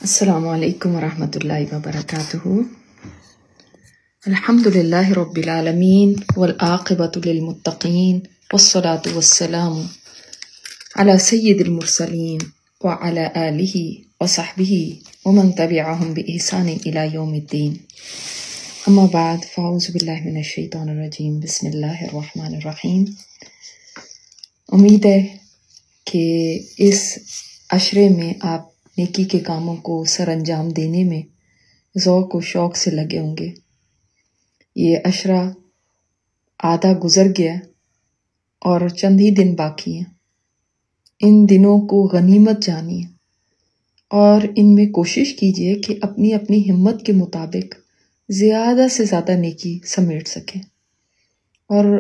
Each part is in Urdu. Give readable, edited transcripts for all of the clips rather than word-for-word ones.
السلام علیکم ورحمۃ اللہ وبرکاتہ۔ الحمدللہ رب العالمین والعاقبۃ للمتقین والصلاة والسلام علی سید المرسلین وعلی آلہ وصحبہ ومن تبعہم بإحسان الی یوم الدین، اما بعد فاعوذ باللہ من الشیطان الرجیم، بسم اللہ الرحمن الرحیم۔ امید ہے کہ اس عشرے میں آپ نیکی کے کاموں کو سر انجام دینے میں ذوق و شوق سے لگے ہوں گے۔ یہ عشرہ آدھا گزر گیا اور چند ہی دن باقی ہیں۔ ان دنوں کو غنیمت جانیے اور ان میں کوشش کیجیے کہ اپنی اپنی ہمت کے مطابق زیادہ سے زیادہ نیکی سمیٹ سکیں اور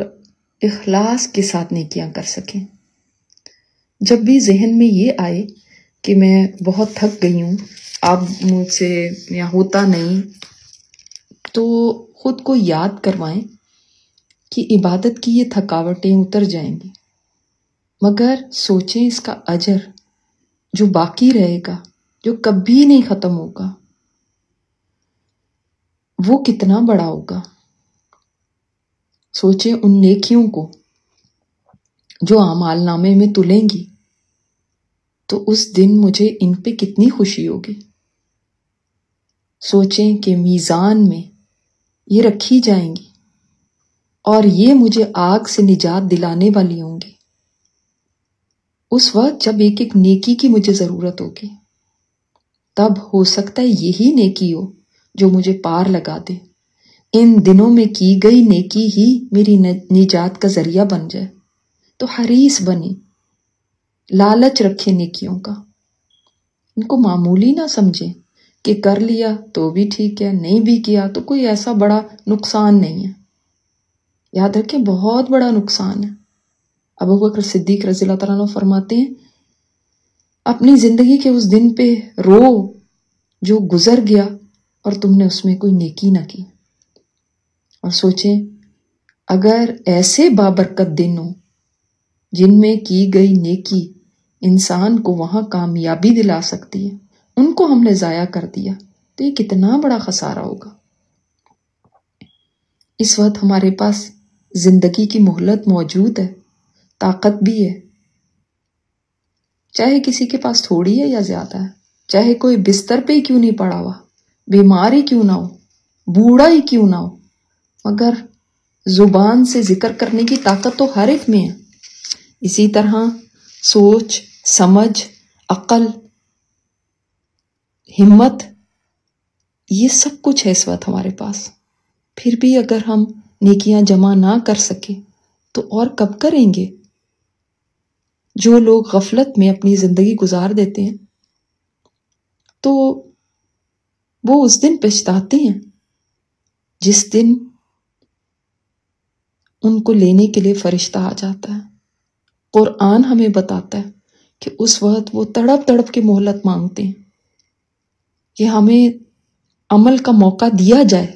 اخلاص کے ساتھ نیکیاں کر سکیں۔ جب بھی ذہن میں یہ آئے کہ میں بہت تھک گئی ہوں، اب مجھ سے یا ہوتا نہیں، تو خود کو یاد کروائیں کہ عبادت کی یہ تھکاوٹیں اتر جائیں گی، مگر سوچیں اس کا اجر جو باقی رہے گا، جو کبھی نہیں ختم ہوگا، وہ کتنا بڑا ہوگا۔ سوچیں ان نیکیوں کو جو اعمال نامے میں تلیں گی، تو اس دن مجھے ان پہ کتنی خوشی ہوگی۔ سوچیں کہ میزان میں یہ رکھی جائیں گی اور یہ مجھے آگ سے نجات دلانے والی ہوں گی۔ اس وقت جب ایک ایک نیکی کی مجھے ضرورت ہوگی، تب ہو سکتا ہے یہی نیکی ہو جو مجھے پار لگا دے۔ ان دنوں میں کی گئی نیکی ہی میری نجات کا ذریعہ بن جائے، تو حریص بنیں، لالچ رکھیں نیکیوں کا، ان کو معمولی نہ سمجھیں کہ کر لیا تو بھی ٹھیک ہے، نہیں بھی کیا تو کوئی ایسا بڑا نقصان نہیں ہے۔ یاد رکھیں بہت بڑا نقصان ہے۔ ابو بکر صدیق رضی اللہ تعالیٰ عنہ فرماتے ہیں، اپنی زندگی کے اس دن پہ رو جو گزر گیا اور تم نے اس میں کوئی نیکی نہ کی، اور سوچیں اگر ایسے بابرکت دن ہوں جن میں کی گئی نیکی انسان کو وہاں کامیابی دلا سکتی ہے، ان کو ہم نے ضائع کر دیا تو یہ کتنا بڑا خسارہ ہوگا۔ اس وقت ہمارے پاس زندگی کی مہلت موجود ہے، طاقت بھی ہے، چاہے کسی کے پاس تھوڑی ہے یا زیادہ ہے، چاہے کوئی بستر پہ ہی کیوں نہیں پڑا ہوا، بیمار ہی کیوں نہ ہو، بوڑھا ہی کیوں نہ ہو، مگر زبان سے ذکر کرنے کی طاقت تو ہر ایک میں ہے۔ اسی طرح سوچ، سمجھ، عقل، ہمت، یہ سب کچھ ہے اس وقت ہمارے پاس۔ پھر بھی اگر ہم نیکیاں جمع نہ کر سکیں تو اور کب کریں گے؟ جو لوگ غفلت میں اپنی زندگی گزار دیتے ہیں تو وہ اس دن پچھتاتے ہیں جس دن ان کو لینے کے لیے فرشتہ آ جاتا ہے۔ قرآن ہمیں بتاتا ہے کہ اس وقت وہ تڑپ تڑپ کے مہلت مانگتے ہیں کہ ہمیں عمل کا موقع دیا جائے،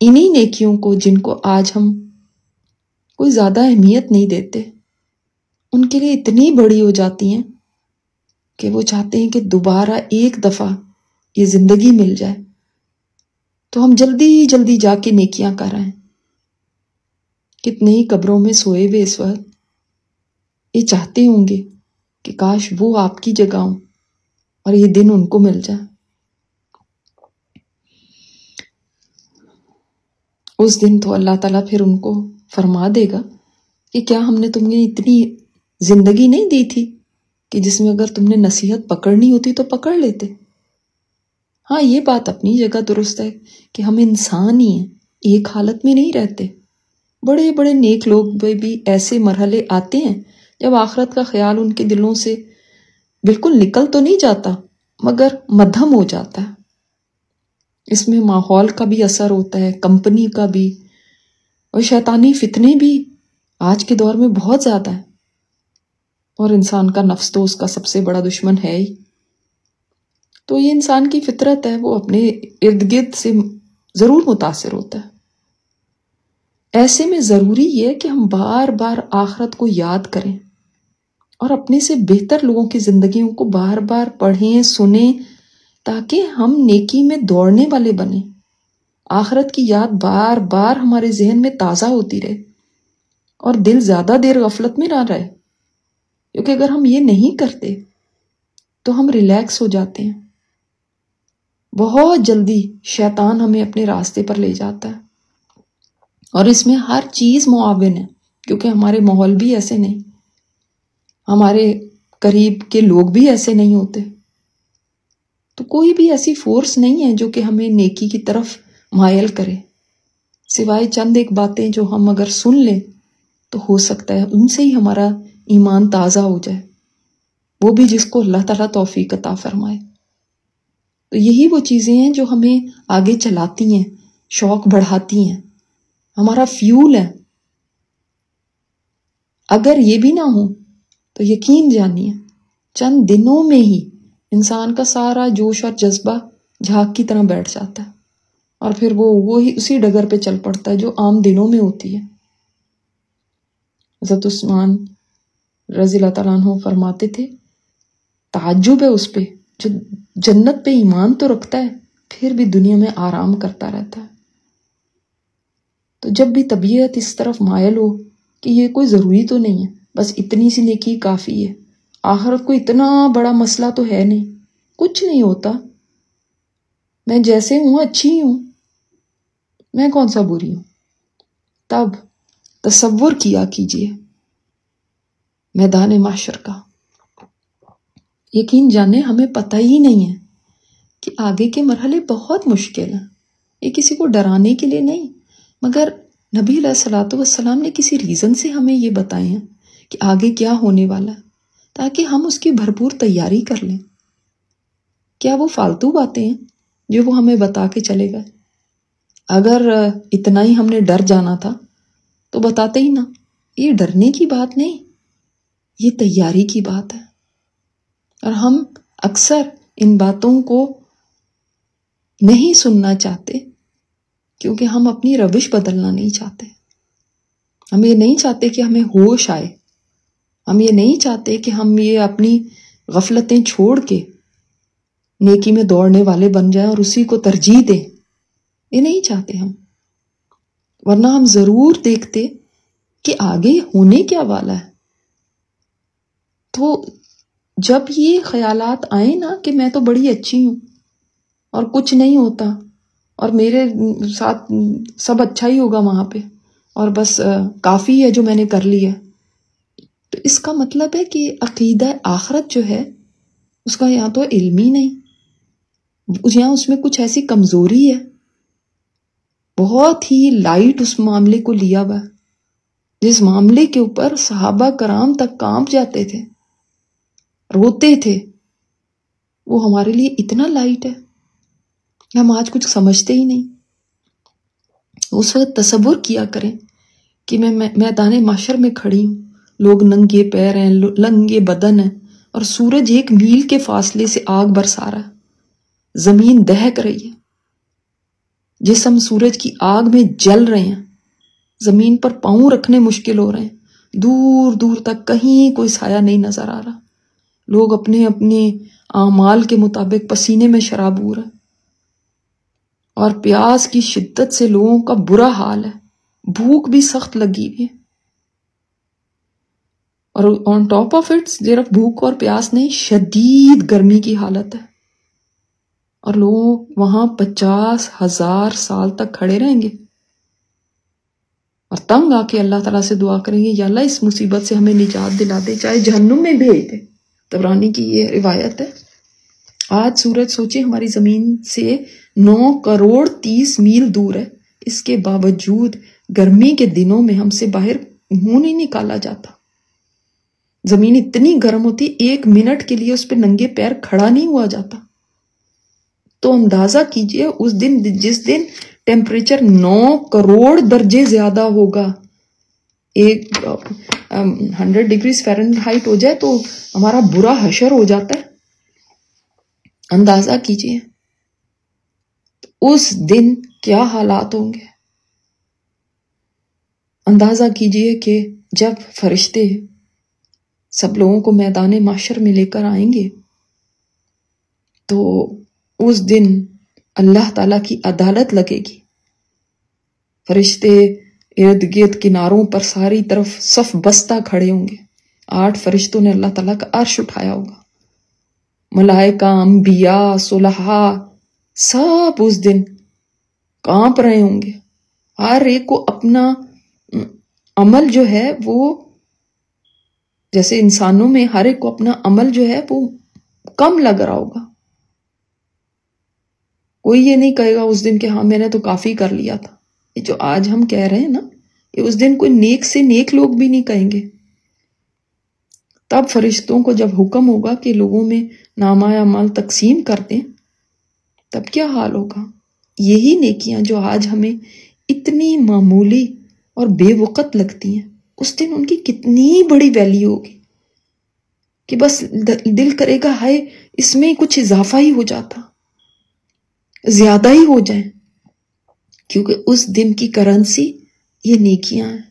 انہی نیکیوں کو جن کو آج ہم کوئی زیادہ اہمیت نہیں دیتے، ان کے لیے اتنی بڑی ہو جاتی ہیں کہ وہ چاہتے ہیں کہ دوبارہ ایک دفعہ یہ زندگی مل جائے تو ہم جلدی جلدی جا کے نیکیاں کر آئیں۔ کتنے ہی قبروں میں سوئے ہوئے اس وقت یہ چاہتے ہوں گے کہ کاش وہ آپ کی جگہ ہوں اور یہ دن ان کو مل جائے۔ اس دن تو اللہ تعالیٰ پھر ان کو فرما دے گا کہ کیا ہم نے تمہیں اتنی زندگی نہیں دی تھی کہ جس میں اگر تم نے نصیحت پکڑنی ہوتی تو پکڑ لیتے۔ ہاں، یہ بات اپنی جگہ درست ہے کہ ہم انسان ہی ہیں، ایک حالت میں نہیں رہتے۔ بڑے بڑے نیک لوگ بھی ایسے مرحلے آتے ہیں جب آخرت کا خیال ان کے دلوں سے بالکل نکل تو نہیں جاتا مگر مدھم ہو جاتا ہے۔ اس میں ماحول کا بھی اثر ہوتا ہے، کمپنی کا بھی، اور شیطانی فتنے بھی آج کے دور میں بہت زیادہ ہیں، اور انسان کا نفس تو اس کا سب سے بڑا دشمن ہے ہی۔ تو یہ انسان کی فطرت ہے، وہ اپنے ارد گرد سے ضرور متاثر ہوتا ہے۔ ایسے میں ضروری یہ ہے کہ ہم بار بار آخرت کو یاد کریں اور اپنے سے بہتر لوگوں کی زندگیوں کو بار بار پڑھیں، سنیں، تاکہ ہم نیکی میں دوڑنے والے بنیں، آخرت کی یاد بار بار ہمارے ذہن میں تازہ ہوتی رہے اور دل زیادہ دیر غفلت میں نہ رہے، کیونکہ اگر ہم یہ نہیں کرتے تو ہم ریلیکس ہو جاتے ہیں، بہت جلدی شیطان ہمیں اپنے راستے پر لے جاتا ہے، اور اس میں ہر چیز معاون ہے، کیونکہ ہمارے ماحول بھی ایسے نہیں، ہمارے قریب کے لوگ بھی ایسے نہیں ہوتے، تو کوئی بھی ایسی فورس نہیں ہے جو کہ ہمیں نیکی کی طرف مائل کرے، سوائے چند ایک باتیں جو ہم اگر سن لیں تو ہو سکتا ہے ان سے ہی ہمارا ایمان تازہ ہو جائے، وہ بھی جس کو اللہ تعالیٰ توفیق عطا فرمائے۔ تو یہی وہ چیزیں ہیں جو ہمیں آگے چلاتی ہیں، شوق بڑھاتی ہیں، ہمارا فیول ہے۔ اگر یہ بھی نہ ہو تو یقین جانیے چند دنوں میں ہی انسان کا سارا جوش اور جذبہ جھاگ کی طرح بیٹھ جاتا ہے، اور پھر وہی اسی ڈگر پہ چل پڑتا ہے جو عام دنوں میں ہوتی ہے۔ حضرت عثمان رضی اللہ تعالیٰ عنہ فرماتے تھے، تعجب ہے اس پہ جو جنت پہ ایمان تو رکھتا ہے پھر بھی دنیا میں آرام کرتا رہتا ہے۔ تو جب بھی طبیعت اس طرف مائل ہو کہ یہ کوئی ضروری تو نہیں ہے، بس اتنی سی نیکی کافی ہے، آخرت کو اتنا بڑا مسئلہ تو ہے نہیں، کچھ نہیں ہوتا، میں جیسے ہوں اچھی ہوں، میں کون سا بری ہوں، تب تصور کیا کیجئے میدان محشر کا۔ یقین جانے ہمیں پتہ ہی نہیں ہے کہ آگے کے مرحلے بہت مشکل ہیں، یہ کسی کو ڈرانے کے لیے نہیں، مگر نبی علیہ الصلوۃ والسلام نے کسی ریزن سے ہمیں یہ بتائے ہیں کہ آگے کیا ہونے والا ہے، تاکہ ہم اس کی بھرپور تیاری کر لیں۔ کیا وہ فالتو باتیں ہیں جو وہ ہمیں بتا کے چلے گئے؟ اگر اتنا ہی ہم نے ڈر جانا تھا تو بتاتے ہی نا، یہ ڈرنے کی بات نہیں، یہ تیاری کی بات ہے، اور ہم اکثر ان باتوں کو نہیں سننا چاہتے کیونکہ ہم اپنی روش بدلنا نہیں چاہتے، ہم یہ نہیں چاہتے کہ ہمیں ہوش آئے، ہم یہ نہیں چاہتے کہ ہم یہ اپنی غفلتیں چھوڑ کے نیکی میں دوڑنے والے بن جائیں اور اسی کو ترجیح دیں، یہ نہیں چاہتے ہم، ورنہ ہم ضرور دیکھتے کہ آگے ہونے کیا والا ہے۔ تو جب یہ خیالات آئیں نا کہ میں تو بڑی اچھی ہوں اور کچھ نہیں ہوتا اور میرے ساتھ سب اچھا ہی ہوگا وہاں پہ، اور بس کافی ہے جو میں نے کر لیا، تو اس کا مطلب ہے کہ عقیدہ آخرت جو ہے اس کا یہاں تو علم ہی نہیں، یہاں اس میں کچھ ایسی کمزوری ہے، بہت ہی لائٹ اس معاملے کو لیا ہوا، جس معاملے کے اوپر صحابہ کرام تک کانپ جاتے تھے، روتے تھے، وہ ہمارے لیے اتنا لائٹ ہے، ہم آج کچھ سمجھتے ہی نہیں۔ اس وقت تصور کیا کریں کہ میں میدان محشر میں کھڑی ہوں، لوگ ننگے پیر ہیں، ننگے بدن ہیں، اور سورج 1 میل کے فاصلے سے آگ برسا رہا ہے، زمین دہک رہی ہے، جسم سورج کی آگ میں جل رہے ہیں، زمین پر پاؤں رکھنے مشکل ہو رہے ہیں، دور دور تک کہیں کوئی سایہ نہیں نظر آ رہا، لوگ اپنے اپنے اعمال کے مطابق پسینے میں شرابور ہیں، اور پیاس کی شدت سے لوگوں کا برا حال ہے، بھوک بھی سخت لگی ہوئی ہے، اور آن ٹاپ آف اٹ صرف بھوک اور پیاس نہیں، شدید گرمی کی حالت ہے، اور لوگ وہاں 50,000 سال تک کھڑے رہیں گے اور تنگ آ کے اللہ تعالیٰ سے دعا کریں گے، یا اللہ اس مصیبت سے ہمیں نجات دلا دے، چاہے جہنم میں بھیج دے۔ طبرانی کی یہ روایت ہے۔ آج سورج سوچے ہماری زمین سے 9 کروڑ 30 میل دور ہے، اس کے باوجود گرمی کے دنوں میں ہم سے باہر منہ نہیں نکالا جاتا، زمین اتنی گرم ہوتی 1 منٹ کے لیے اس پہ ننگے پیر کھڑا نہیں ہوا جاتا۔ تو اندازہ کیجئے اس دن، جس دن ٹیمپریچر 9 کروڑ درجے زیادہ ہوگا، 100 ڈگری فahrenheit ہو جائے تو ہمارا برا حشر ہو جاتا ہے، اندازہ کیجئے اس دن کیا حالات ہوں گے۔ اندازہ کیجئے کہ جب فرشتے سب لوگوں کو میدان محشر میں لے کر آئیں گے تو اس دن اللہ تعالیٰ کی عدالت لگے گی، فرشتے ارد گرد کناروں پر ساری طرف صف بستہ کھڑے ہوں گے، 8 فرشتوں نے اللہ تعالیٰ کا عرش اٹھایا ہوگا، ملائکہ، انبیاء، صلحاء سب اس دن کانپ رہے ہوں گے، ہر ایک کو اپنا عمل جو ہے وہ، جیسے انسانوں میں ہر ایک کو اپنا عمل جو ہے وہ کم لگ رہا ہوگا، کوئی یہ نہیں کہے گا اس دن کہ ہاں میں نے تو کافی کر لیا تھا۔ یہ جو آج ہم کہہ رہے ہیں نا، یہ اس دن کوئی نیک سے نیک لوگ بھی نہیں کہیں گے۔ تب فرشتوں کو جب حکم ہوگا کہ لوگوں میں نامہ اعمال تقسیم کر دیں، تب کیا حال ہوگا؟ یہی نیکیاں جو آج ہمیں اتنی معمولی اور بے وقت لگتی ہیں، اس دن ان کی کتنی بڑی ویلیو ہوگی کہ بس دل کرے گا ہائے اس میں کچھ اضافہ ہی ہو جاتا، زیادہ ہی ہو جائیں، کیونکہ اس دن کی کرنسی یہ نیکیاں ہیں۔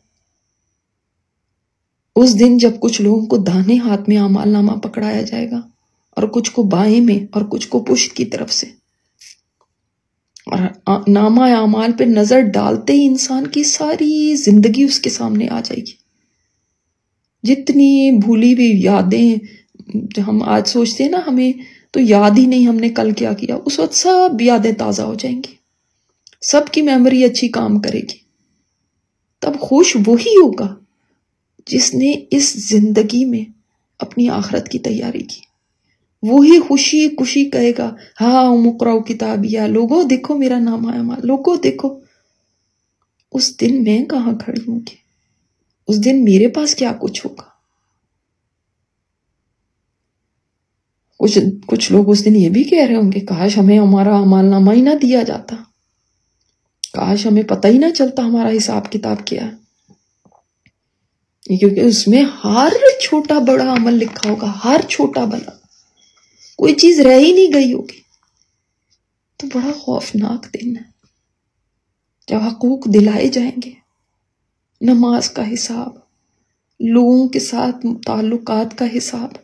اس دن جب کچھ لوگوں کو داہنے ہاتھ میں اعمال نامہ پکڑایا جائے گا اور کچھ کو بائیں میں اور کچھ کو پشت کی طرف سے، اور نامہ اعمال پہ نظر ڈالتے ہی انسان کی ساری زندگی اس کے سامنے آ جائے گی، جتنی بھولی ہوئی یادیں جو ہم آج سوچتے ہیں نا ہمیں تو یاد ہی نہیں ہم نے کل کیا کیا، اس وقت سب یادیں تازہ ہو جائیں گی، سب کی میموری اچھی کام کرے گی۔ تب خوش وہی ہوگا جس نے اس زندگی میں اپنی آخرت کی تیاری کی، وہی خوشی خوشی کہے گا ہاں مقرؤ کتابیہ، لوگوں دیکھو میرا نامہ اعمال، لوگوں دیکھو۔ اس دن میں کہاں کھڑی ہوں گی؟ اس دن میرے پاس کیا کچھ ہوگا؟ کچھ لوگ اس دن یہ بھی کہہ رہے ہوں گے کاش ہمیں ہمارا اعمال نامہ ہی نہ دیا جاتا، کاش ہمیں پتہ ہی نہ چلتا ہمارا حساب کتاب کیا ہے، کیونکہ اس میں ہر چھوٹا بڑا عمل لکھا ہوگا، ہر چھوٹا بڑا، کوئی چیز رہ ہی نہیں گئی ہوگی۔ تو بڑا خوفناک دن ہے جب حقوق دلائے جائیں گے، نماز کا حساب، لوگوں کے ساتھ تعلقات کا حساب۔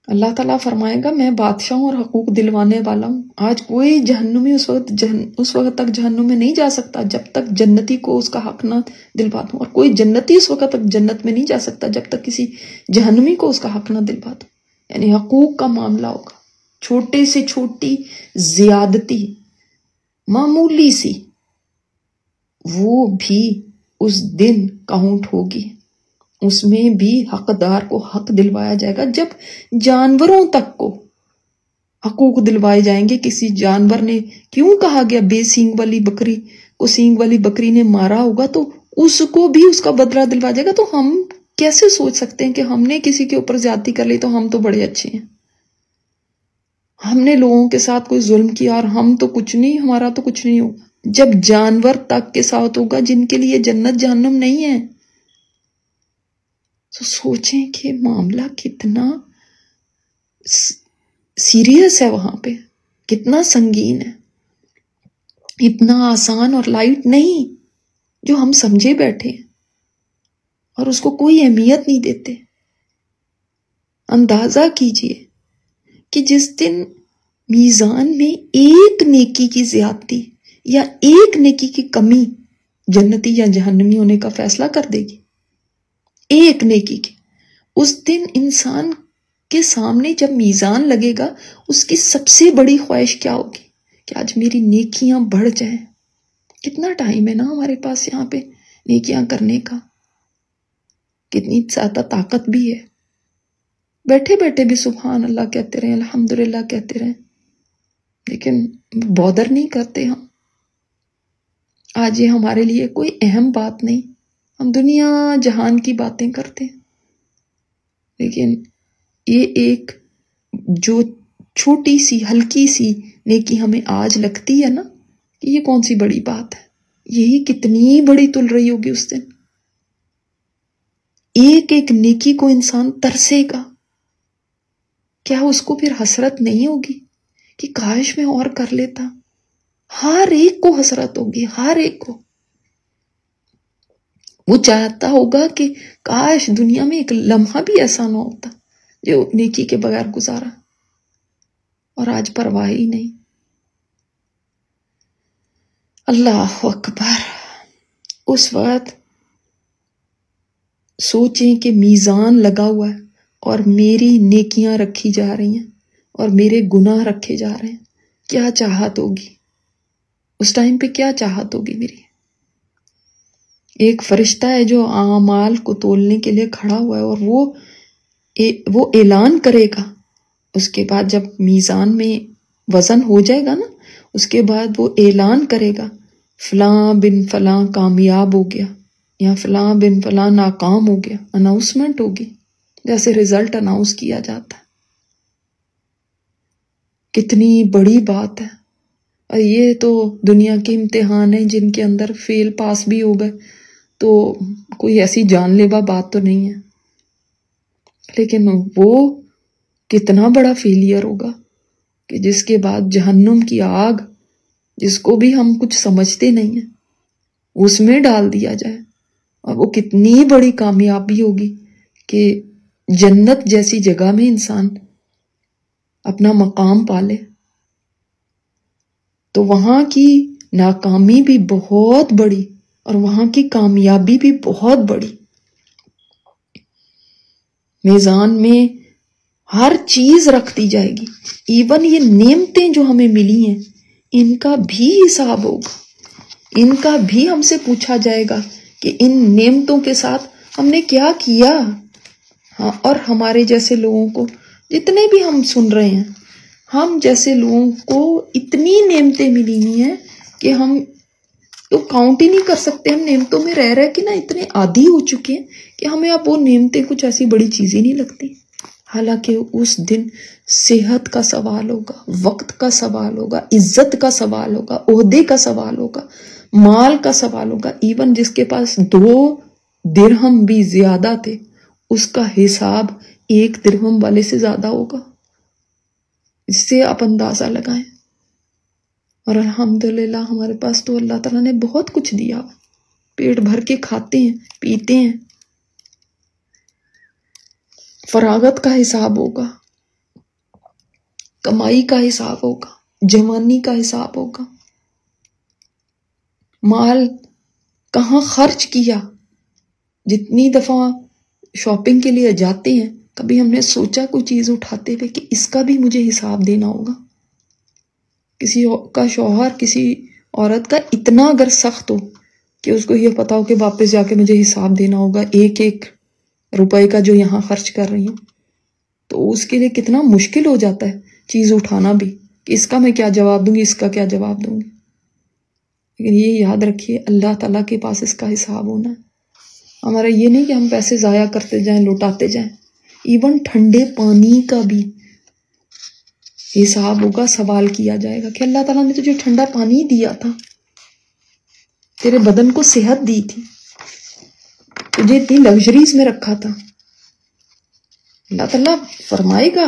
اللہ تعالیٰ فرمائے گا میں بادشاہوں اور حقوق دلوانے والا ہوں۔ آج کوئی جہنمی اس وقت تک جہنم میں نہیں جا سکتا جب تک جنتی کو اس کا حق نہ دلوا دوں، اور کوئی جنتی اس وقت تک جنت میں نہیں جا سکتا جب تک کسی جہنمی کو اس کا حق نہ دلوا دوں۔ یعنی حقوق کا معاملہ ہوگا، چھوٹے سے چھوٹی زیادتی معمولی سی وہ بھی اس دن کاؤنٹ ہوگی، اس میں بھی حقدار کو حق دلوایا جائے گا۔ جب جانوروں تک کو حقوق دلوائے جائیں گے، کسی جانور نے کیوں کہا گیا بے سینگ والی بکری کو سینگ والی بکری نے مارا ہوگا تو اس کو بھی اس کا بدلہ دلوایا جائے گا، تو ہم کیسے سوچ سکتے ہیں کہ ہم نے کسی کے اوپر زیادتی کر لی تو ہم تو بڑے اچھے ہیں، ہم نے لوگوں کے ساتھ کوئی ظلم کیا اور ہم تو کچھ نہیں، ہمارا تو کچھ نہیں ہوگا۔ جب جانور تک کے ساتھ ہوگا جن کے لیے جنت جہنم نہیں ہے، تو سوچیں کہ معاملہ کتنا سیریس ہے، وہاں پہ کتنا سنگین ہے، اتنا آسان اور لائٹ نہیں جو ہم سمجھے بیٹھے ہیں اور اس کو کوئی اہمیت نہیں دیتے۔ اندازہ کیجئے کہ جس دن میزان میں ایک نیکی کی زیادتی یا ایک نیکی کی کمی جنتی یا جہنمی ہونے کا فیصلہ کر دے گی، ایک نیکی کی، اس دن انسان کے سامنے جب میزان لگے گا اس کی سب سے بڑی خواہش کیا ہوگی کہ آج میری نیکیاں بڑھ جائیں۔ کتنا ٹائم ہے نا ہمارے پاس یہاں پہ نیکیاں کرنے کا، کتنی زیادہ طاقت بھی ہے، بیٹھے بیٹھے بھی سبحان اللہ کہتے رہیں، الحمدللہ کہتے رہیں، لیکن بودر نہیں کرتے ہم۔ آج یہ ہمارے لیے کوئی اہم بات نہیں، ہم دنیا جہان کی باتیں کرتے ہیں، لیکن یہ ایک جو چھوٹی سی ہلکی سی نیکی ہمیں آج لگتی ہے نا کہ یہ کون سی بڑی بات ہے، یہی کتنی بڑی تل رہی ہوگی اس دن۔ ایک ایک نیکی کو انسان ترسے گا، کیا اس کو پھر حسرت نہیں ہوگی کہ کاش میں اور کر لیتا؟ ہر ایک کو حسرت ہوگی، ہر ایک کو۔ وہ چاہتا ہوگا کہ کاش دنیا میں ایک لمحہ بھی ایسا نہ ہوتا جو نیکی کے بغیر گزارا۔ اور آج پرواہ ہی نہیں۔ اللہ اکبر۔ اس وقت سوچیں کہ میزان لگا ہوا ہے اور میری نیکیاں رکھی جا رہی ہیں اور میرے گناہ رکھے جا رہے ہیں، کیا چاہت ہوگی اس ٹائم پہ، کیا چاہت ہوگی میری۔ ایک فرشتہ ہے جو اعمال کو تولنے کے لیے کھڑا ہوا ہے، اور وہ اعلان کرے گا اس کے بعد، جب میزان میں وزن ہو جائے گا نا، اس کے بعد وہ اعلان کرے گا فلاں بن فلاں کامیاب ہو گیا یا فلاں بن فلاں ناکام ہو گیا۔ اناؤنسمنٹ ہوگی، جیسے رزلٹ اناؤنس کیا جاتا ہے۔ کتنی بڑی بات ہے۔ اور یہ تو دنیا کے امتحان ہیں جن کے اندر فیل پاس بھی ہو گئے تو کوئی ایسی جان لیوا بات تو نہیں ہے، لیکن وہ کتنا بڑا فیلئر ہوگا کہ جس کے بعد جہنم کی آگ، جس کو بھی ہم کچھ سمجھتے نہیں ہیں، اس میں ڈال دیا جائے، اور وہ کتنی بڑی کامیابی ہوگی کہ جنت جیسی جگہ میں انسان اپنا مقام پالے۔ تو وہاں کی ناکامی بھی بہت بڑی اور وہاں کی کامیابی بھی بہت بڑی۔ میزان میں ہر چیز رکھ دی جائے گی، ایون یہ نعمتیں جو ہمیں ملی ہیں ان کا بھی حساب ہوگا، ان کا بھی ہم سے پوچھا جائے گا کہ ان نعمتوں کے ساتھ ہم نے کیا کیا۔ ہاں، اور ہمارے جیسے لوگوں کو، جتنے بھی ہم سن رہے ہیں، ہم جیسے لوگوں کو اتنی نعمتیں ملی ہوئی ہیں کہ ہم تو کاؤنٹ ہی نہیں کر سکتے۔ ہم نعمتوں میں رہ رہ کے نا اتنے عادی ہو چکے ہیں کہ ہمیں اب وہ نعمتیں کچھ ایسی بڑی چیز ہی نہیں لگتی۔ حالانکہ اس دن صحت کا سوال ہوگا، وقت کا سوال ہوگا، عزت کا سوال ہوگا، عہدے کا سوال ہوگا، مال کا سوال ہوگا۔ ایون جس کے پاس 2 درہم بھی زیادہ تھے، اس کا حساب 1 درہم والے سے زیادہ ہوگا۔ اس سے آپ اندازہ لگائیں۔ اور الحمدللہ ہمارے پاس تو اللہ تعالیٰ نے بہت کچھ دیا، پیٹ بھر کے کھاتے ہیں، پیتے ہیں۔ فراغت کا حساب ہوگا، کمائی کا حساب ہوگا، جوانی کا حساب ہوگا، مال کہاں خرچ کیا۔ جتنی دفعہ شاپنگ کے لیے جاتے ہیں، کبھی ہم نے سوچا کوئی چیز اٹھاتے ہوئے کہ اس کا بھی مجھے حساب دینا ہوگا۔ کسی کا شوہر کسی عورت کا اتنا اگر سخت ہو کہ اس کو یہ پتا ہو کہ واپس جا کے مجھے حساب دینا ہوگا 1 روپے کا جو یہاں خرچ کر رہی ہوں، تو اس کے لیے کتنا مشکل ہو جاتا ہے چیز اٹھانا بھی، کہ اس کا میں کیا جواب دوں گی، اس کا کیا جواب دوں گی۔ لیکن یہ یاد رکھیے اللہ تعالیٰ کے پاس اس کا حساب ہونا ہے۔ ہمارا یہ نہیں کہ ہم پیسے ضائع کرتے جائیں، لوٹاتے جائیں۔ ایون ٹھنڈے پانی کا بھی حساب ہوگا، سوال کیا جائے گا کہ اللہ تعالیٰ نے تجھے ٹھنڈا پانی دیا تھا، تیرے بدن کو صحت دی تھی، تجھے اتنی لگژریز میں رکھا تھا۔ اللہ تعالیٰ فرمائے گا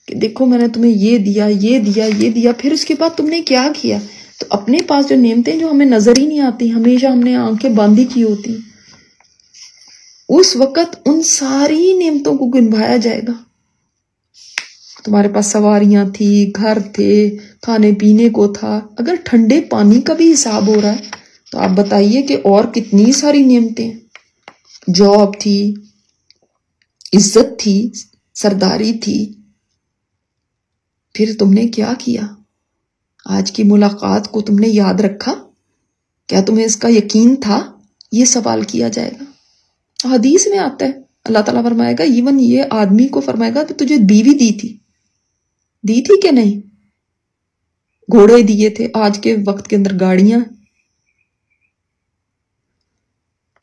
کہ دیکھو میں نے تمہیں یہ دیا، یہ دیا، یہ دیا، پھر اس کے بعد تم نے کیا کیا۔ تو اپنے پاس جو نعمتیں جو ہمیں نظر ہی نہیں آتی، ہمیشہ ہم نے آنکھیں باندھی کی ہوتی، اس وقت ان ساری نعمتوں کو گنوایا جائے گا۔ تمہارے پاس سواریاں تھی، گھر تھے، کھانے پینے کو تھا، اگر ٹھنڈے پانی کا بھی حساب ہو رہا ہے تو آپ بتائیے کہ اور کتنی ساری نعمتیں، جاب تھی، عزت تھی، سرداری تھی، پھر تم نے کیا کیا؟ آج کی ملاقات کو تم نے یاد رکھا؟ کیا تمہیں اس کا یقین تھا؟ یہ سوال کیا جائے گا۔ حدیث میں آتا ہے، اللہ تعالیٰ فرمائے گا، ایون یہ آدمی کو فرمائے گا تو تجھے بیوی دی تھی کہ نہیں؟ گھوڑے دیے تھے، آج کے وقت کے اندر گاڑیاں۔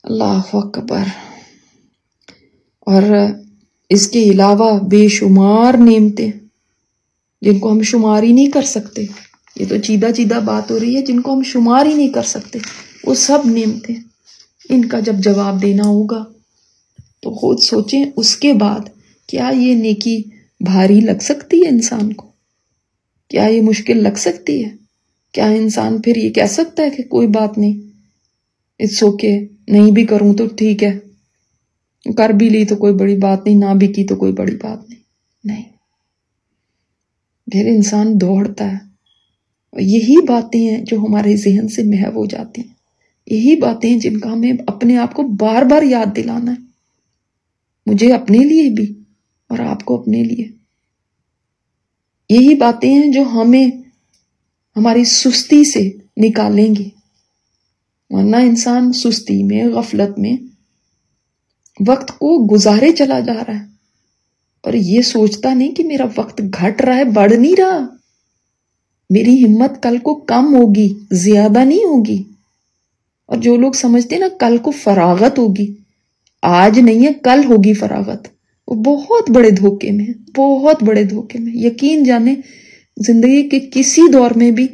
اللہ اکبر۔ اور اس کے علاوہ بے شمار نعمتیں جن کو ہم شمار ہی نہیں کر سکتے۔ یہ تو چیدہ بات ہو رہی ہے، جن کو ہم شمار ہی نہیں کر سکتے، وہ سب نعمتیں، ان کا جب جواب دینا ہوگا تو خود سوچیں اس کے بعد کیا یہ نیکی بھاری لگ سکتی ہے انسان کو؟ کیا یہ مشکل لگ سکتی ہے؟ کیا انسان پھر یہ کہہ سکتا ہے کہ کوئی بات نہیں، اٹس اوکے، نہیں بھی کروں تو ٹھیک ہے، کر بھی لی تو کوئی بڑی بات نہیں، نہ بھی کی تو کوئی بڑی بات نہیں؟ نہیں، پھر انسان دوڑتا ہے، اور یہی باتیں ہیں جو ہمارے ذہن سے محو ہو جاتی ہیں، یہی باتیں ہیں جن کا ہمیں اپنے آپ کو بار بار یاد دلانا ہے، مجھے اپنے لیے بھی اور آپ کو اپنے لیے۔ یہی باتیں ہیں جو ہمیں ہماری سستی سے نکالیں گی، ورنہ انسان سستی میں، غفلت میں وقت کو گزارے چلا جا رہا ہے، اور یہ سوچتا نہیں کہ میرا وقت گھٹ رہا ہے، بڑھ نہیں رہا، میری ہمت کل کو کم ہوگی، زیادہ نہیں ہوگی۔ اور جو لوگ سمجھتے ہیں نا کل کو فراغت ہوگی، آج نہیں ہے کل ہوگی فراغت، وہ بہت بڑے دھوکے میں، بہت بڑے دھوکے میں۔ یقین جانے زندگی کے کسی دور میں بھی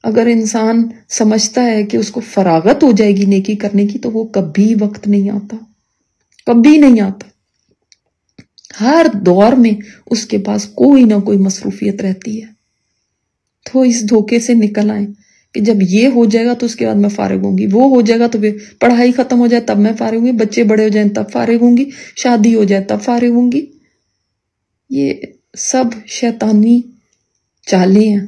اگر انسان سمجھتا ہے کہ اس کو فراغت ہو جائے گی نیکی کرنے کی، تو وہ کبھی وقت نہیں آتا، کبھی نہیں آتا۔ ہر دور میں اس کے پاس کوئی نہ کوئی مصروفیت رہتی ہے۔ تو اس دھوکے سے نکل آئیں کہ جب یہ ہو جائے گا تو اس کے بعد میں فارغ ہوں گی، وہ ہو جائے گا تو پڑھائی ختم ہو جائے تب میں فارغ ہوں گی، بچے بڑے ہو جائیں تب فارغ ہوں گی، شادی ہو جائے تب فارغ ہوں گی۔ یہ سب شیطانی چالیں ہیں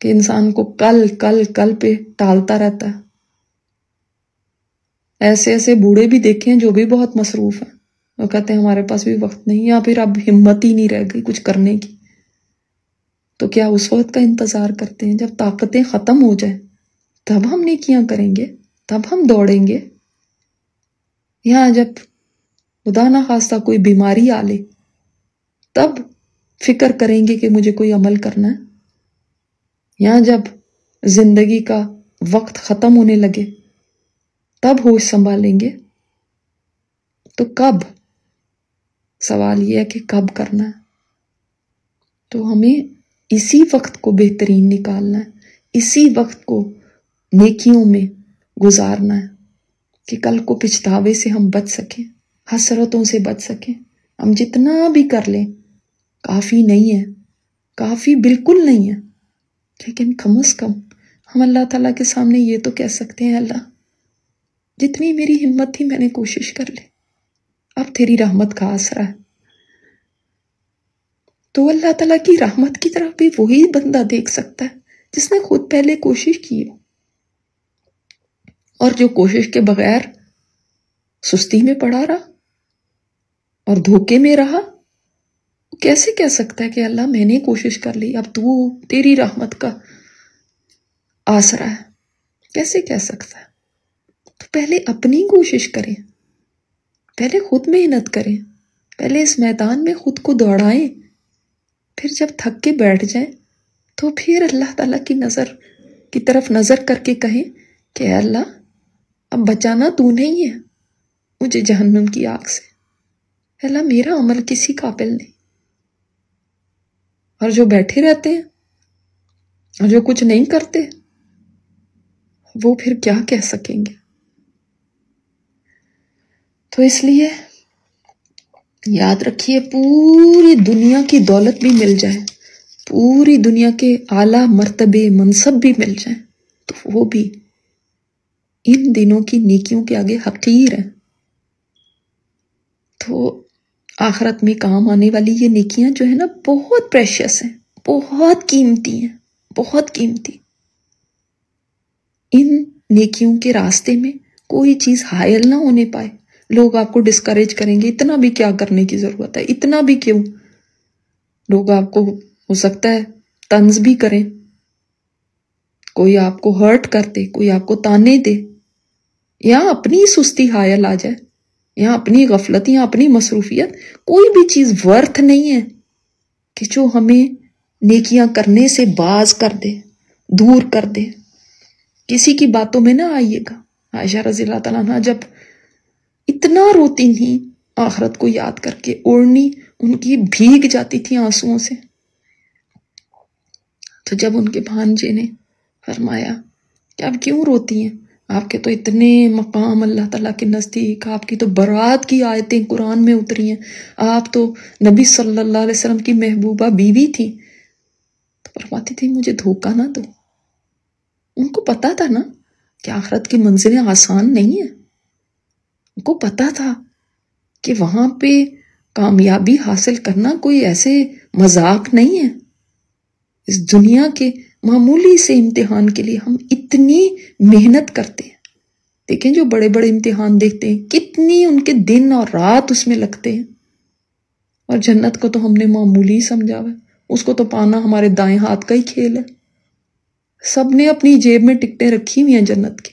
کہ انسان کو کل کل کل پہ ٹالتا رہتا ہے۔ ایسے ایسے بوڑھے بھی دیکھے ہیں جو بھی بہت مصروف ہیں، وہ کہتے ہیں ہمارے پاس بھی وقت نہیں، یا پھر اب ہمت ہی نہیں رہ گئی کچھ کرنے کی۔ تو کیا اس وقت کا انتظار کرتے ہیں جب طاقتیں ختم ہو جائیں تب ہم نیکیاں کریں گے، تب ہم دوڑیں گے؟ یا جب خدا نہ خواستہ کوئی بیماری آ لے تب فکر کریں گے کہ مجھے کوئی عمل کرنا ہے؟ یا جب زندگی کا وقت ختم ہونے لگے تب ہوش سنبھالیں گے؟ تو کب؟ سوال یہ ہے کہ کب کرنا ہے۔ تو ہمیں اسی وقت کو بہترین نکالنا ہے، اسی وقت کو نیکیوں میں گزارنا ہے کہ کل کو پچھتاوے سے ہم بچ سکیں، حسرتوں سے بچ سکیں۔ ہم جتنا بھی کر لیں کافی نہیں ہے، کافی بالکل نہیں ہے، لیکن کم از کم ہم اللہ تعالیٰ کے سامنے یہ تو کہہ سکتے ہیں، اللہ جتنی میری ہمت تھی میں نے کوشش کر لی، اب تیری رحمت کا آسرا ہے۔ تو اللہ تعالیٰ کی رحمت کی طرف بھی وہی بندہ دیکھ سکتا ہے جس نے خود پہلے کوشش کی ہو، اور جو کوشش کے بغیر سستی میں پڑا رہا اور دھوکے میں رہا، وہ کیسے کہہ سکتا ہے کہ اللہ میں نے کوشش کر لی، اب تیری رحمت کا آسرا ہے؟ کیسے کہہ سکتا ہے؟ تو پہلے اپنی کوشش کریں، پہلے خود محنت کریں، پہلے اس میدان میں خود کو دوڑائیں، پھر جب تھک کے بیٹھ جائیں تو پھر اللہ تعالیٰ کی طرف نظر کر کے کہیں کہ اے اللہ اب بچانا تو نہیں ہے مجھے جہنم کی آگ سے، اے اللہ میرا عمل کسی قابل نہیں۔ اور جو بیٹھے رہتے ہیں اور جو کچھ نہیں کرتے وہ پھر کیا کہہ سکیں گے؟ تو اس لیے یاد رکھیے، پوری دنیا کی دولت بھی مل جائے، پوری دنیا کے اعلیٰ مرتبے منصب بھی مل جائیں، تو وہ بھی ان دنوں کی نیکیوں کے آگے حقیر ہیں۔ تو آخرت میں کام آنے والی یہ نیکیاں جو ہے نا بہت پریشیس ہیں، بہت قیمتی ہیں، بہت قیمتی۔ ان نیکیوں کے راستے میں کوئی چیز حائل نہ ہونے پائے۔ لوگ آپ کو ڈسکریج کریں گے، اتنا بھی کیا کرنے کی ضرورت ہے، اتنا بھی کیوں؟ لوگ آپ کو ہو سکتا ہے طنز بھی کریں، کوئی آپ کو ہرٹ کر دے، کوئی آپ کو تانے دے، یا اپنی سستی حائل آ جائے، یا اپنی غفلت، یا اپنی مصروفیت، کوئی بھی چیز ورتھ نہیں ہے کہ جو ہمیں نیکیاں کرنے سے باز کر دے، دور کر دے۔ کسی کی باتوں میں نہ آئیے گا۔ عائشہ رضی اللہ تعالیٰ عنہ جب اتنا روتی تھیں آخرت کو یاد کر کے، اوڑھنی ان کی بھیگ جاتی تھی آنسوؤں سے، تو جب ان کے بھانجے نے فرمایا کہ آپ کیوں روتی ہیں، آپ کے تو اتنے مقام اللہ تعالیٰ کے نزدیک، آپ کی تو برات کی آیتیں قرآن میں اتری ہیں، آپ تو نبی صلی اللہ علیہ وسلم کی محبوبہ بیوی تھی، تو فرماتی تھی مجھے دھوکہ نہ دو۔ ان کو پتا تھا نا کہ آخرت کی منزلیں آسان نہیں ہیں، ان کو پتا تھا کہ وہاں پہ کامیابی حاصل کرنا کوئی ایسے مذاق نہیں ہے، اس دنیا کے معمولی سے امتحان کے لیے ہم اتنی محنت کرتے ہیں. دیکھیں جو بڑے بڑے امتحان دیکھتے ہیں کتنی ان کے دن اور رات اس میں لگتے ہیں. اور جنت کو تو ہم نے معمولی سمجھا ہوا ہے، اس کو تو پانا ہمارے دائیں ہاتھ کا ہی کھیل ہے. سب نے اپنی جیب میں ٹکٹیں رکھی ہوئی ہیں جنت کی.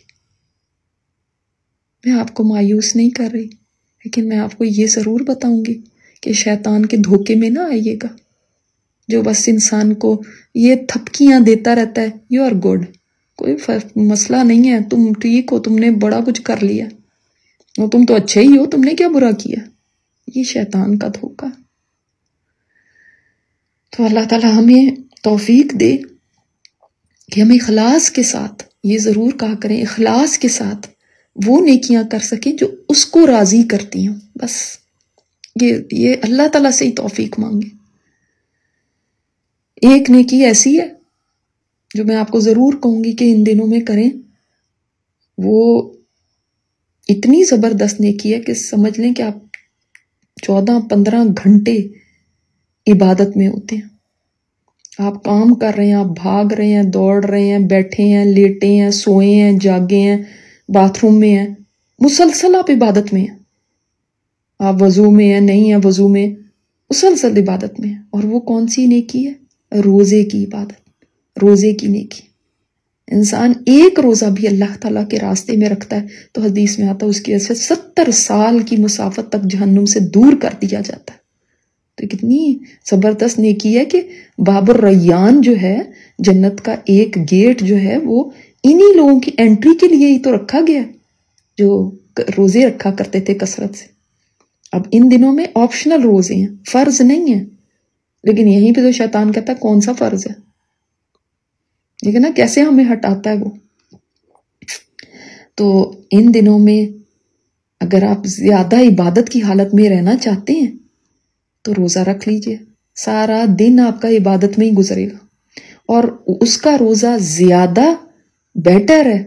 میں آپ کو مایوس نہیں کر رہی، لیکن میں آپ کو یہ ضرور بتاؤں گی کہ شیطان کے دھوکے میں نہ آئیے گا، جو بس انسان کو یہ تھپکیاں دیتا رہتا ہے یو آر گڈ، کوئی مسئلہ نہیں ہے، تم ٹھیک ہو، تم نے بڑا کچھ کر لیا، اور تم تو اچھے ہی ہو، تم نے کیا برا کیا. یہ شیطان کا دھوکا. تو اللہ تعالیٰ ہمیں توفیق دے کہ ہم اخلاص کے ساتھ، یہ ضرور کہا کریں، اخلاص کے ساتھ وہ نیکیاں کر سکیں جو اس کو راضی کرتی ہوں. بس یہ اللہ تعالیٰ سے ہی توفیق مانگیں. ایک نیکی ایسی ہے جو میں آپ کو ضرور کہوں گی کہ ان دنوں میں کریں، وہ اتنی زبردست نیکی ہے کہ سمجھ لیں کہ آپ 14-15 گھنٹے عبادت میں ہوتے ہیں. آپ کام کر رہے ہیں، آپ بھاگ رہے ہیں، دوڑ رہے ہیں، بیٹھے ہیں، لیٹے ہیں، سوئے ہیں، جاگے ہیں، باتھ روم میں ہیں، مسلسل آپ عبادت میں ہیں. آپ وضو میں ہیں، نہیں ہیں وضو میں، مسلسل عبادت میں ہیں. اور وہ کون سی نیکی ہے؟ روزے کی عبادت، روزے کی نیکی. انسان ایک روزہ بھی اللہ تعالیٰ کے راستے میں رکھتا ہے تو حدیث میں آتا ہے اس کی وجہ سے 70 سال کی مسافت تک جہنم سے دور کر دیا جاتا ہے. تو کتنی زبردست نیکی ہے کہ باب الریان جو ہے جنت کا ایک گیٹ جو ہے وہ انہی لوگوں کی انٹری کے لیے ہی تو رکھا گیا جو روزے رکھا کرتے تھے کثرت سے. اب ان دنوں میں آپشنل روزے ہیں، فرض نہیں ہیں، لیکن یہیں پہ تو شیطان کہتا ہے کون سا فرض ہے. لیکن نا کیسے ہمیں ہٹاتا ہے وہ. تو ان دنوں میں اگر آپ زیادہ عبادت کی حالت میں رہنا چاہتے ہیں تو روزہ رکھ لیجئے. سارا دن آپ کا عبادت میں ہی گزرے گا، اور اس کا روزہ زیادہ بیٹر ہے،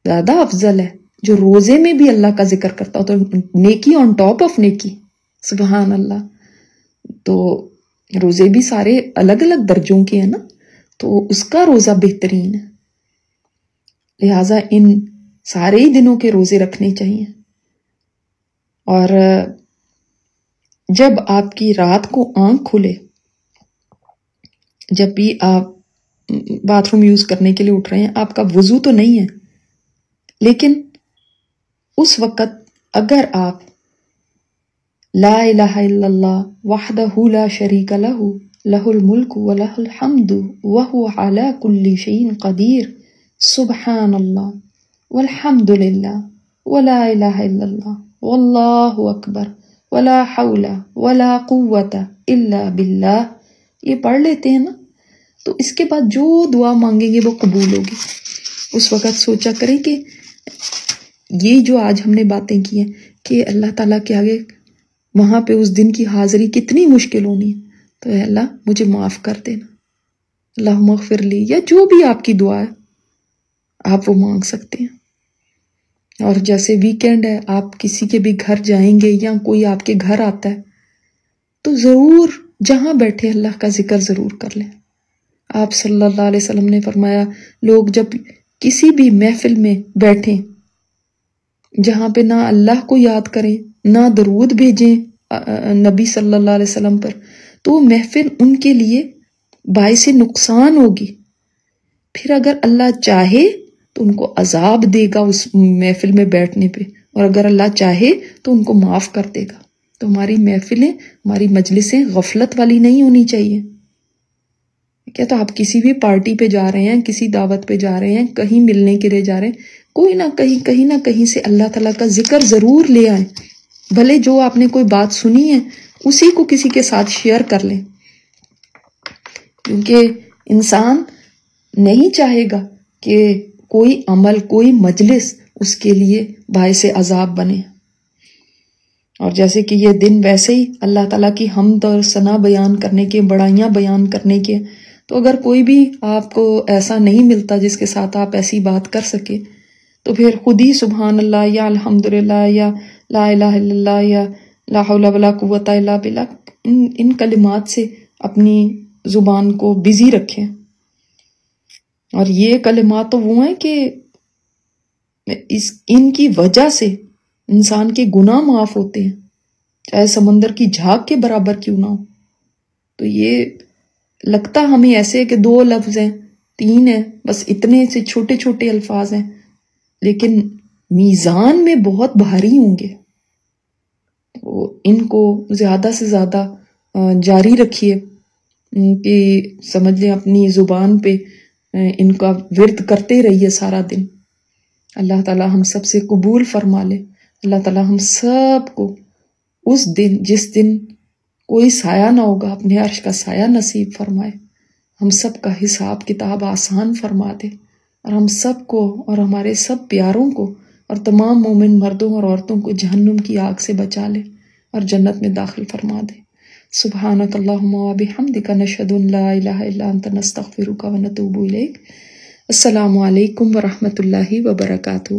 زیادہ افضل ہے جو روزے میں بھی اللہ کا ذکر کرتا ہو. تو نیکی آن ٹاپ آف نیکی، سبحان اللہ. تو روزے بھی سارے الگ الگ درجوں کے ہیں نا، تو اس کا روزہ بہترین ہے. لہٰذا ان سارے ہی دنوں کے روزے رکھنے چاہیے. اور جب آپ کی رات کو آنکھ کھلے، جب بھی آپ باتھ روم یوز کرنے کے لیے اٹھ رہے ہیں، آپ کا وضو تو نہیں ہے، لیکن اس وقت اگر آپ لا الہ الا اللہ وحدہ لا شریک لہ لہ الملک ولہ الحمد وہو علی کل شیء قدیر سبحان اللہ والحمد للہ ولا الہ الا اللہ واللہ اکبر ولا حول ولا قوت الا باللہ، یہ پڑھ لیتے ہیں نا، تو اس کے بعد جو دعا مانگیں گے وہ قبول ہوگی. اس وقت سوچا کریں کہ یہ جو آج ہم نے باتیں کی ہیں کہ اللہ تعالیٰ کے آگے وہاں پہ اس دن کی حاضری کتنی مشکل ہونی ہے. تو اے اللہ مجھے معاف کر دینا، اللہم اغفر لی، یا جو بھی آپ کی دعا ہے آپ وہ مانگ سکتے ہیں. اور جیسے ویکینڈ ہے، آپ کسی کے بھی گھر جائیں گے یا کوئی آپ کے گھر آتا ہے تو ضرور جہاں بیٹھے اللہ کا ذکر ضرور کر لیں. آپ صلی اللہ علیہ وسلم نے فرمایا لوگ جب کسی بھی محفل میں بیٹھیں جہاں پہ نہ اللہ کو یاد کریں نہ درود بھیجیں نبی صلی اللہ علیہ وسلم پر، تو وہ محفل ان کے لیے باعث نقصان ہوگی. پھر اگر اللہ چاہے تو ان کو عذاب دے گا اس محفل میں بیٹھنے پہ، اور اگر اللہ چاہے تو ان کو معاف کر دے گا. تو ہماری محفلیں، ہماری مجلسیں غفلت والی نہیں ہونی چاہیے. کیا تو آپ کسی بھی پارٹی پہ جا رہے ہیں، کسی دعوت پہ جا رہے ہیں، کہیں ملنے کے لیے جا رہے ہیں، کوئی نہ کہیں سے اللہ تعالیٰ کا ذکر ضرور لے آئیں. بھلے جو آپ نے کوئی بات سنی ہے اسی کو کسی کے ساتھ شیئر کر لیں، کیونکہ انسان نہیں چاہے گا کہ کوئی عمل، کوئی مجلس اس کے لیے باعث عذاب بنے. اور جیسے کہ یہ دن ویسے ہی اللہ تعالیٰ کی حمد اور ثنا بیان کرنے کے، بڑائیاں بیان کرنے کے، تو اگر کوئی بھی آپ کو ایسا نہیں ملتا جس کے ساتھ آپ ایسی بات کر سکے تو پھر خود ہی سبحان اللہ یا الحمدللہ یا لا الہ الا اللہ یا لا حول ولا قوت الا باللہ ان کلمات سے اپنی زبان کو بزی رکھیں. اور یہ کلمات تو وہ ہیں کہ ان کی وجہ سے انسان کے گناہ معاف ہوتے ہیں، چاہے سمندر کی جھاگ کے برابر کیوں نہ ہو. تو یہ لگتا ہمیں ایسے کہ 2 لفظ ہیں، 3 ہیں، بس اتنے سے چھوٹے چھوٹے الفاظ ہیں، لیکن میزان میں بہت بھاری ہوں گے. تو ان کو زیادہ سے زیادہ جاری رکھیے کہ سمجھ لیں اپنی زبان پہ ان کا ورد کرتے رہیے سارا دن. اللہ تعالیٰ ہم سب سے قبول فرما لے. اللہ تعالیٰ ہم سب کو اس دن جس دن کوئی سایہ نہ ہوگا اپنے عرش کا سایہ نصیب فرمائے. ہم سب کا حساب کتاب آسان فرما دے، اور ہم سب کو اور ہمارے سب پیاروں کو اور تمام مومن مردوں اور عورتوں کو جہنم کی آگ سے بچا لے اور جنت میں داخل فرما دے. سبحانک اللہم و بحمدک نشہد ان لا الہ الا انت نستغفرک و نتوب الیک. السلام علیکم ورحمۃ اللہ وبرکاتہ.